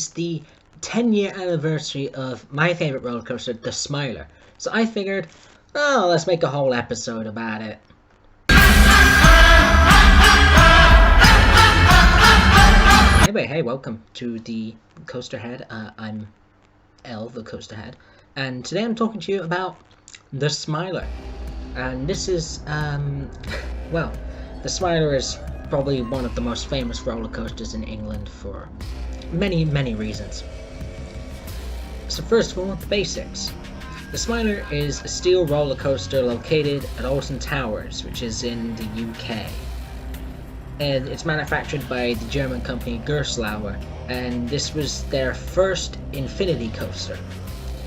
is the 10-year anniversary of my favorite roller coaster, the Smiler. So I figured, oh, let's make a whole episode about it. Anyway, hey, welcome to the Coaster Head. I'm L, the Coaster Head, and today I'm talking to you about the Smiler. And this is, well, the Smiler is probably one of the most famous roller coasters in England for many, many reasons. So first of all, the basics. The Smiler is a steel roller coaster located at Alton Towers, which is in the UK. And it's manufactured by the German company Gerstlauer, and this was their first infinity coaster.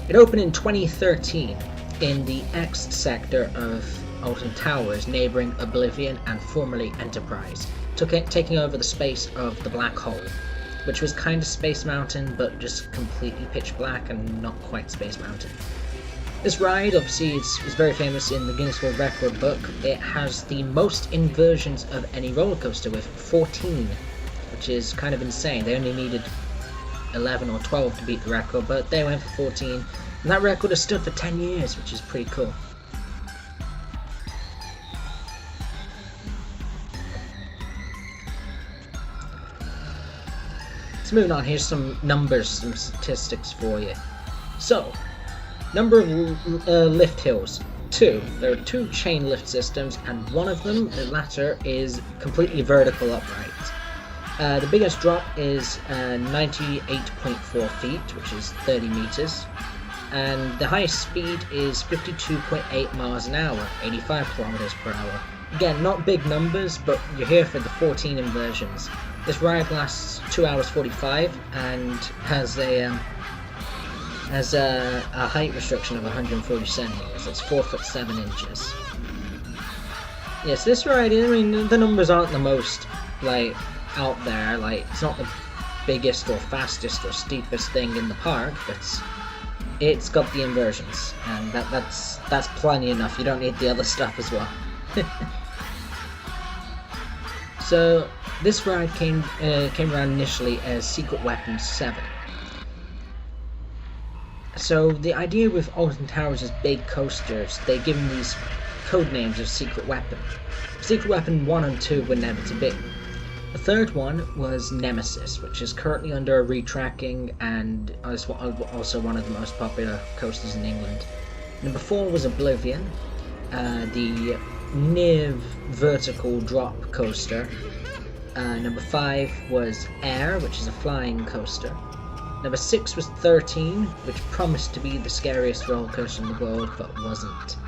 It opened in 2013 in the X sector of Alton Towers, neighbouring Oblivion and formerly Enterprise, taking over the space of the Black Hole, which was kind of Space Mountain, but just completely pitch black and not quite Space Mountain. This ride, obviously, is very famous in the Guinness World Record book. It has the most inversions of any roller coaster, with 14, which is kind of insane. They only needed 11 or 12 to beat the record, but they went for 14, and that record has stood for 10 years, which is pretty cool. So moving on, here's some numbers, some statistics for you. So, number of lift hills, 2. There are 2 chain lift systems, and one of them, the latter, is completely vertical upright. The biggest drop is 98.4 feet, which is 30 meters, and the highest speed is 52.8 miles an hour, 85 kilometers per hour. Again, not big numbers, but you're here for the 14 inversions. This ride lasts 2 hours 45 and has a height restriction of 140 centimeters. That's 4'7" inches. Yes, this ride, I mean, the numbers aren't the most out there. It's not the biggest or fastest or steepest thing in the park, but it's got the inversions, and that's plenty enough. You don't need the other stuff as well. So this ride came around initially as Secret Weapon 7. So the idea with Alton Towers is big coasters. They give them these code names of Secret Weapon. Secret Weapon 1 and 2 were never to be. The third one was Nemesis, which is currently under retracking and is also one of the most popular coasters in England. Number 4 was Oblivion, the near vertical drop coaster. Number 5 was Air, which is a flying coaster. Number 6 was 13, which promised to be the scariest roller coaster in the world, but wasn't.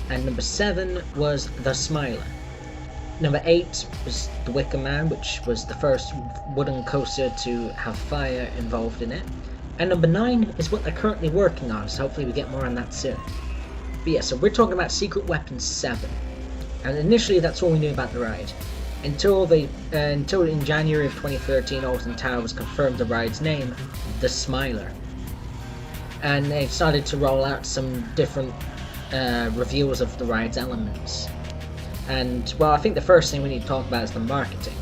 And number 7 was the Smiler. Number 8 was the Wicker Man, which was the first wooden coaster to have fire involved in it. And number 9 is what they're currently working on, so hopefully we get more on that soon. But yeah, so we're talking about Secret Weapon 7. And initially that's all we knew about the ride. Until in January of 2013, Alton Towers confirmed the ride's name, the Smiler. And they started to roll out some different reveals of the ride's elements. And, well, I think the first thing we need to talk about is the marketing.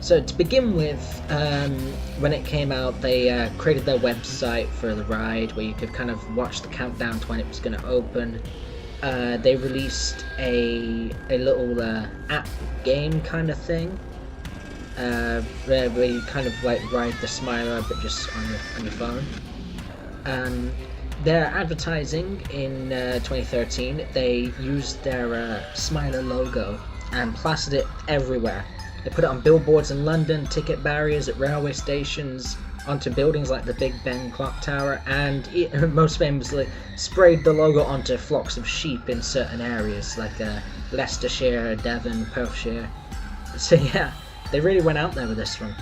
So to begin with, when it came out, they created their website for the ride, where you could kind of watch the countdown to when it was going to open. They released a little app game kind of thing, where you kind of ride the Smiler, but just on your phone. Their advertising in 2013, they used their Smiler logo and plastered it everywhere. They put it on billboards in London, ticket barriers at railway stations, onto buildings like the Big Ben Clock Tower, and most famously sprayed the logo onto flocks of sheep in certain areas like Leicestershire, Devon, Perthshire. So yeah, they really went out there with this one.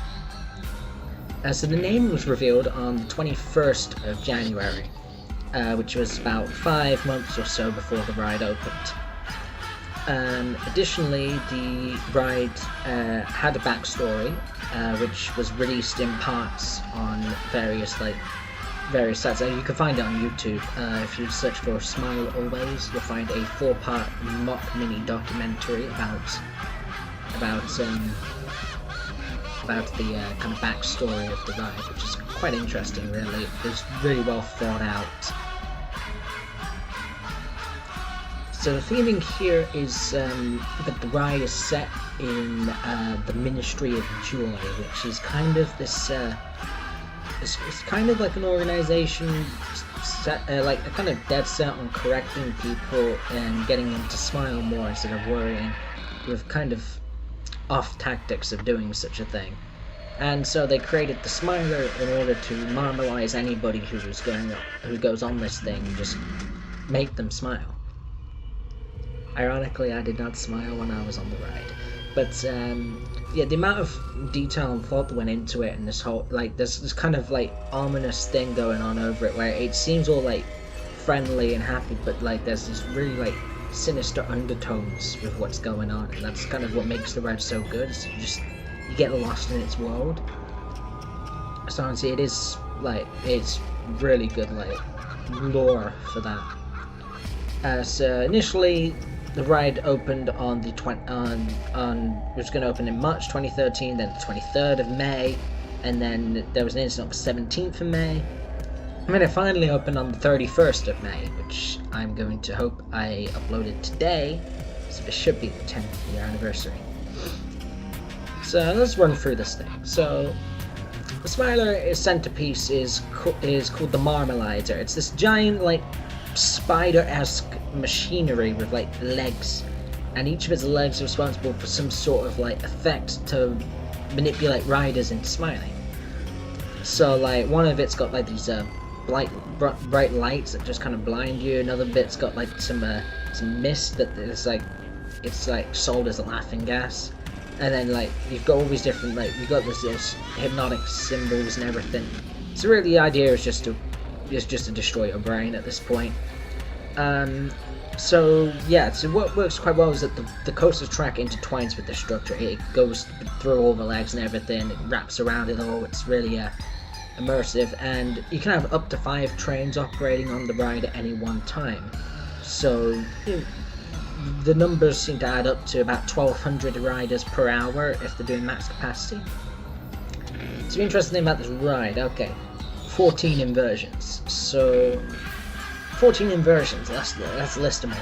So the name was revealed on the 21st of January, which was about 5 months or so before the ride opened. Additionally, the ride had a backstory, which was released in parts on various sites. You can find it on YouTube. If you search for Smile Always, you'll find a 4-part mock mini documentary about the kind of backstory of the ride, which is quite interesting, really. It's really well thought out. So the theming here is that the ride is set in the Ministry of Joy, which is kind of this, it's kind of like an organization set, like kind of dead set on correcting people and getting them to smile more instead of worrying, with kind of off tactics of doing such a thing. And so they created the Smiler in order to normalize anybody who goes on this thing, just make them smile. Ironically, I did not smile when I was on the ride. But, yeah, the amount of detail and thought that went into it, and this whole, like, there's this kind of, like, ominous thing going on over it, where it seems all, like, friendly and happy, but, like, there's this really, like, sinister undertones with what's going on, and that's kind of what makes the ride so good, is you get lost in its world. So, honestly, it is, like, it's really good, like, lore for that. So, initially, the ride opened on the it was going to open in March 2013, then the 23rd of May, and then there was an incident on the 17th of May, and then it finally opened on the 31st of May, which I'm going to hope I uploaded today, so it should be the 10th year anniversary. So let's run through this thing. So the Smiler centerpiece is called the Marmalizer. It's this giant, like, spider-esque machinery with, like, legs, and each of its legs are responsible for some sort of, like, effect to manipulate riders into smiling. So, like, one of it's got, like, these bright lights that just kind of blind you. Another bit's got, like, some mist that is, like, it's like sold as a laughing gas. And then, like, you've got all these different, like, you've got this hypnotic symbols and everything. So really the idea is just to destroy your brain at this point. So yeah, so what works quite well is that the coaster track intertwines with the structure. It goes through all the legs and everything, it wraps around it all. It's really immersive, and you can have up to 5 trains operating on the ride at any one time. So the numbers seem to add up to about 1,200 riders per hour if they're doing max capacity. So the interesting thing about this ride, okay, 14 inversions. So 14 inversions, let's list them all.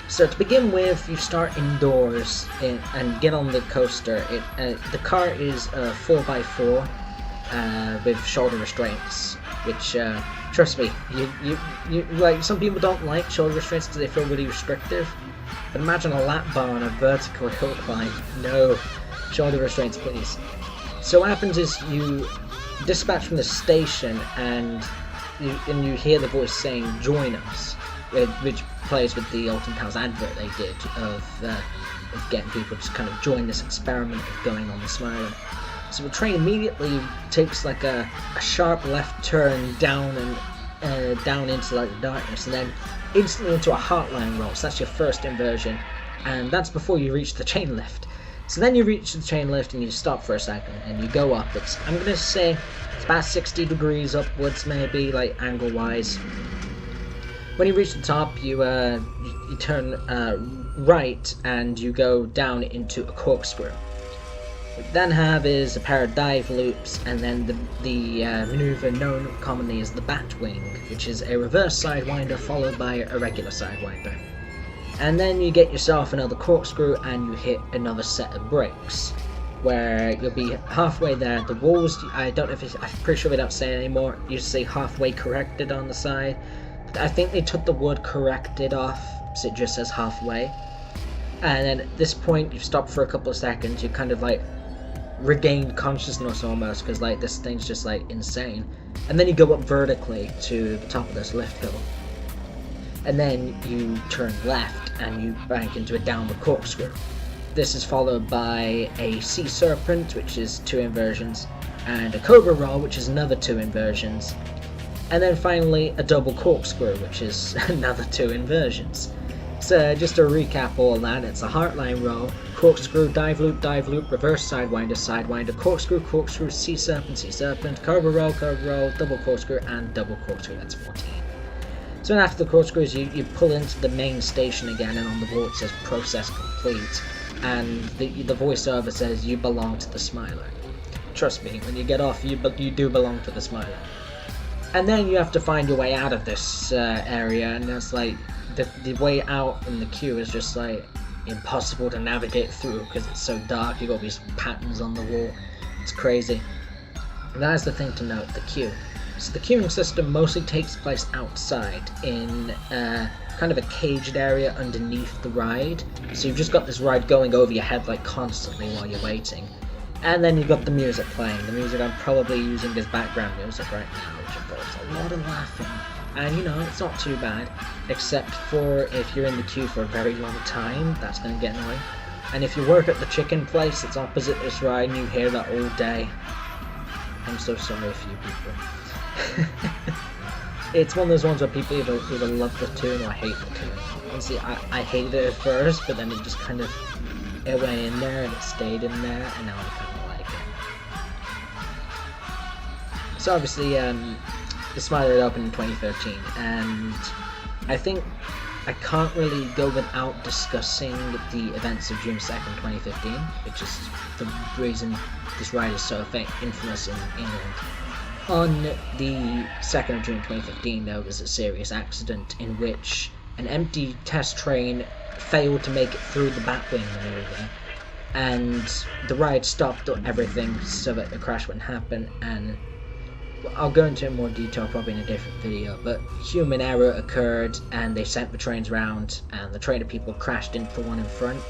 So to begin with, you start indoors and get on the coaster. The car is a 4x4 with shoulder restraints, which trust me, you like, some people don't like shoulder restraints because they feel really restrictive. But imagine a lap bar on a vertical hill climb. No, shoulder restraints, please. So what happens is you dispatch from the station, and you hear the voice saying "Join us," which plays with the Alton Towers advert they did of getting people to kind of join this experiment of going on the Smiler. So the train immediately takes like a sharp left turn down and down into like the darkness, and then instantly into a heartline roll. So that's your first inversion, and that's before you reach the chain lift. So then you reach the chain lift and you stop for a second and you go up. I'm gonna say it's about 60 degrees upwards, maybe, like angle wise. When you reach the top, you turn right and you go down into a corkscrew. What you then have is a pair of dive loops, and then the maneuver known commonly as the Batwing, which is a reverse sidewinder followed by a regular sidewinder. And then you get yourself another corkscrew and you hit another set of brakes, where you'll be halfway there. The walls, I don't know if I'm pretty sure they don't say it anymore. You say halfway corrected on the side. I think they took the word corrected off, so it just says halfway. And then at this point, you've stopped for a couple of seconds. You kind of like regained consciousness almost, because like this thing's just like insane. And then you go up vertically to the top of this lift hill. And then you turn left and you bank into a downward corkscrew. This is followed by a sea serpent, which is 2 inversions, and a cobra roll, which is another 2 inversions, and then finally a double corkscrew, which is another 2 inversions. So just to recap all that, it's a heartline roll, corkscrew, dive loop, reverse sidewinder, sidewinder, corkscrew, corkscrew, sea serpent, cobra roll, double corkscrew, and double corkscrew. That's 14. So then after the corkscrews, you pull into the main station again, and on the wall it says process complete, and the voiceover says you belong to the Smiler. Trust me, when you get off, you do belong to the Smiler. And then you have to find your way out of this area, and it's like the way out in the queue is just like impossible to navigate through because it's so dark. You got these patterns on the wall. It's crazy. And that's the thing to note, the queue. So the queuing system mostly takes place outside in kind of a caged area underneath the ride. So you've just got this ride going over your head like constantly while you're waiting. And then you've got the music playing. The music I'm probably using as background music right now, which involves a lot of laughing. And you know, it's not too bad, except for if you're in the queue for a very long time, that's going to get annoying. And if you work at the chicken place that's opposite this ride and you hear that all day, I'm so sorry for you people. It's one of those ones where people either love the tune or hate the tune. Honestly, I hated it at first, but then it just kind of, it went in there and it stayed in there, and now I kind of like it. So obviously, the Smiler opened in 2013, and I think I can't really go without discussing the events of June 2nd, 2015, which is the reason this ride is so infamous in England. On the 2nd of June 2015, there was a serious accident in which an empty test train failed to make it through the Batwing maneuver, and the ride stopped everything so that the crash wouldn't happen. And I'll go into more detail probably in a different video, but human error occurred and they sent the trains round, and the train of people crashed into the one in front,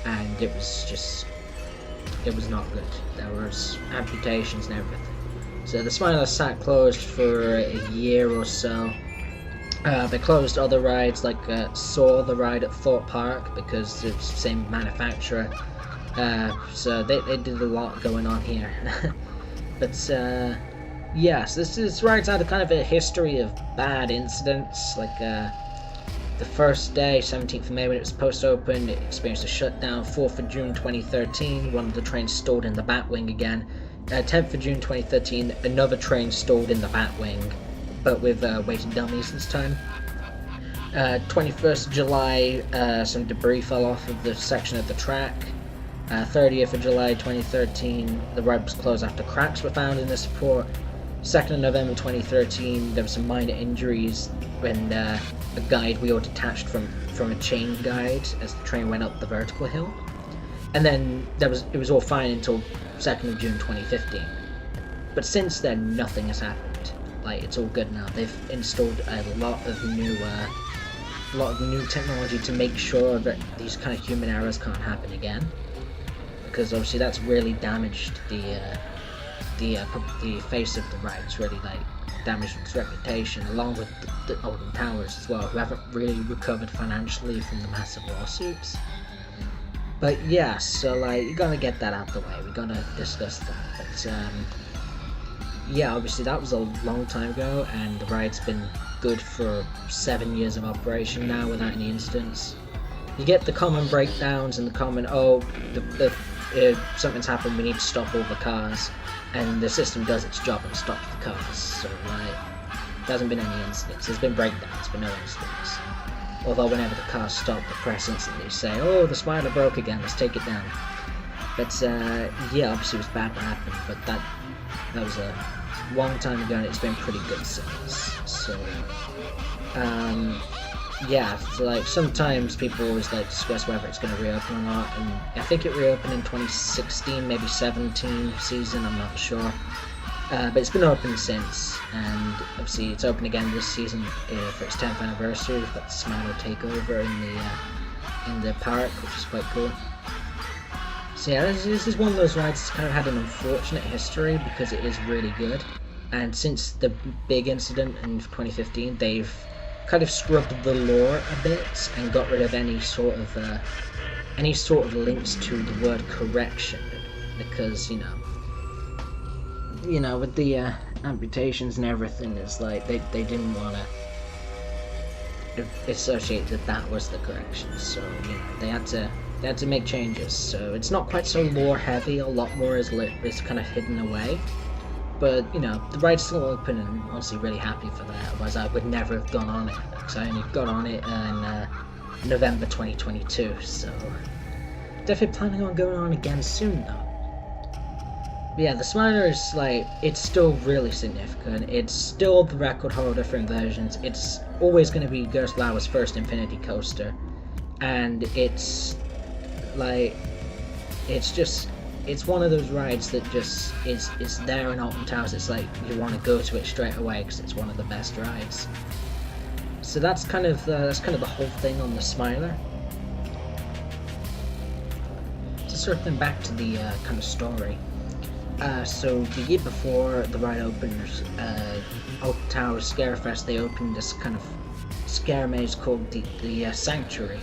and it was not good. There was amputations and everything. So the Smiler sat closed for a year or so. They closed other rides like Saw the ride at Thorpe Park because it's the same manufacturer. So they did a lot going on here. But yes, this ride's had a kind of a history of bad incidents. Like the first day, 17th of May, when it was post-open, it experienced a shutdown. 4th of June 2013, one of the trains stalled in the Batwing again. 10th of June 2013, another train stalled in the Batwing, but with weighted dummies this time. 21st of July, some debris fell off of the section of the track. 30th of July 2013, the ride was closed after cracks were found in the support. 2nd of November 2013, there were some minor injuries when a guide wheel detached from a chain guide as the train went up the vertical hill. And then it was all fine until 2nd of June 2015. But since then, nothing has happened. Like, it's all good now. They've installed a lot of new technology to make sure that these kind of human errors can't happen again. Because obviously that's really damaged the face of the ride. It's really like damaged its reputation, along with the Alton Towers as well, who haven't really recovered financially from the massive lawsuits. But yeah, so like, you're gonna get that out the way. We're gonna discuss that. But yeah, obviously that was a long time ago, and the ride's been good for 7 years of operation now without any incidents. You get the common breakdowns and the common, something's happened, we need to stop all the cars, and the system does its job and stops the cars. So like, there hasn't been any incidents. There's been breakdowns, but no incidents. Although whenever the cars stop, the press instantly say, "Oh, the Smiler broke again, let's take it down." But yeah, obviously it was bad to happen, but that was a long time ago, and it's been pretty good since. So yeah, so like, sometimes people always like discuss whether it's going to reopen or not, and I think it reopened in 2016, maybe 17 season, I'm not sure. But it's been open since, and obviously it's open again this season for its 10th anniversary. We've got the Smiler takeover in the park, which is quite cool. So yeah, this is one of those rides that's kind of had an unfortunate history because it is really good. And since the big incident in 2015, they've kind of scrubbed the lore a bit and got rid of any sort of links to the word correction, because you know, with the amputations and everything, is like they didn't want to associate that was the correction, so you know, they had to make changes. So it's not quite so lore heavy. A lot more is kind of hidden away. But you know, the ride's still open, and I'm honestly really happy for that. Otherwise, I would never have gone on it, because I only got on it in November 2022. So definitely planning on going on again soon, though. Yeah, the Smiler is like, it's still really significant. It's still the record holder for inversions. It's always going to be Gerstlauer's first Infinity coaster, and it's like, it's just, it's one of those rides that just is there in Alton Towers. It's like you want to go to it straight away because it's one of the best rides. So that's kind of the whole thing on the Smiler. To circling back to the kind of story. So the year before the ride opened, Alton Towers Scarefest, they opened this kind of scare maze called the Sanctuary,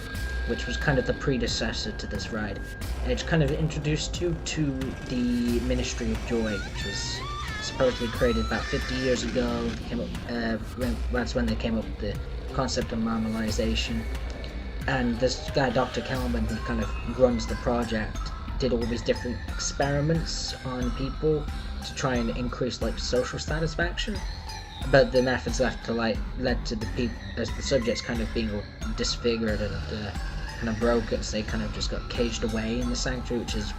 which was kind of the predecessor to this ride. And it kind of introduced you to the Ministry of Joy, which was supposedly created about 50 years ago. Came up, that's when they came up with the concept of normalization. And this guy, Dr. Kelman, who kind of runs the project, did all these different experiments on people to try and increase like social satisfaction, but the methods led to the subjects kind of being all disfigured and kind of broken, so they kind of just got caged away in the sanctuary, which is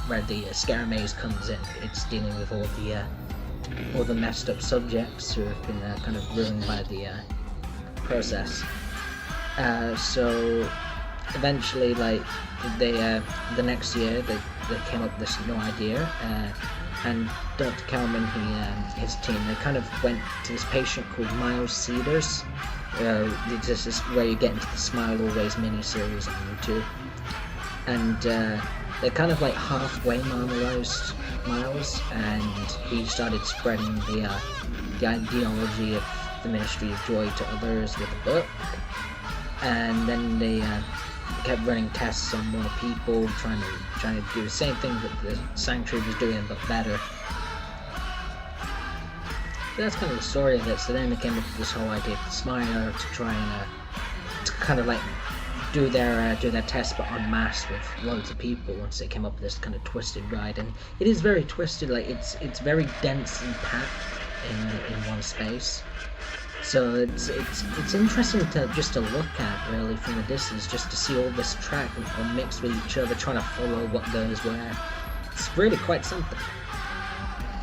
where the scare maze comes in. It's dealing with all the messed up subjects who have been kind of ruined by the process. So eventually, like, the next year they came up with this new idea, and Dr. Kelman, his team, they kind of went to this patient called Miles Cedars. This is where you get into the Smile Always mini-series on YouTube, and they kind of like halfway normalized Miles, and he started spreading the ideology of the Ministry of Joy to others with a book, and then they kept running tests on more people, trying to do the same thing that the Sanctuary was doing, but better. So that's kind of the story of it. So then they came up with this whole idea of the Smiler to try and to kind of like do their tests, but en masse with loads of people. Once they came up with this kind of twisted ride, and it is very twisted. Like it's very dense and packed in one space. So it's interesting to look at, really, from a distance, just to see all this track all mixed with each other, trying to follow what goes where. It's really quite something.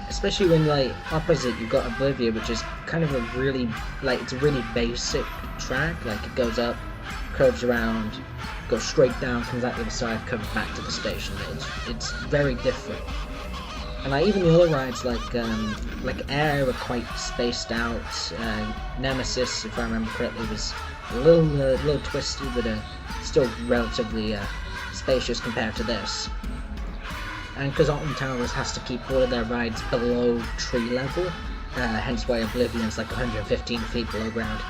Especially when, like, opposite you've got Oblivion, which is kind of a really, like, it's a really basic track. Like, it goes up, curves around, goes straight down, comes out the other side, comes back to the station. It's very different. And like, even the other rides, like Air, were quite spaced out. Nemesis, if I remember correctly, was a little twisted, but still relatively spacious compared to this. And because Alton Towers has to keep all of their rides below tree level, hence why Oblivion's like 115 feet below ground.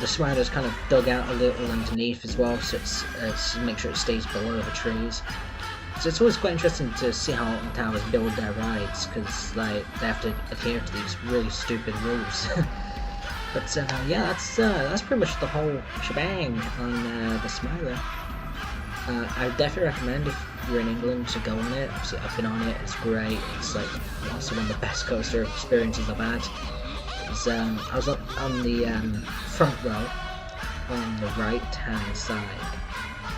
The Smiler's kind of dug out a little underneath as well, so it's to make sure it stays below the trees. So it's always quite interesting to see how Alton Towers build their rides, because like they have to adhere to these really stupid rules. But yeah, that's pretty much the whole shebang on the Smiler. I would definitely recommend, if you're in England, to go on it. I've been on it; it's great. It's like also one of the best coaster experiences I've had. I was up on the front row on the right-hand side.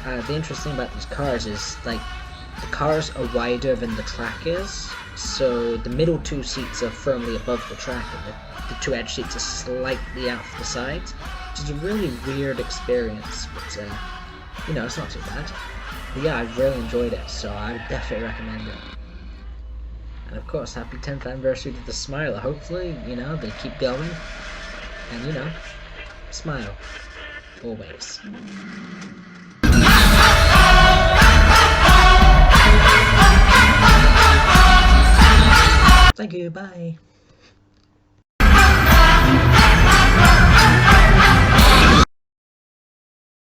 The interesting thing about these cars is like, the cars are wider than the track is, so the middle two seats are firmly above the track, and the two edge seats are slightly out to the sides, which is a really weird experience, but you know, it's not too bad. But yeah, I've really enjoyed it, so I would definitely recommend it. And of course, happy 10th anniversary to the Smiler. Hopefully, you know, they keep going, and you know, smile, always. Thank you, bye.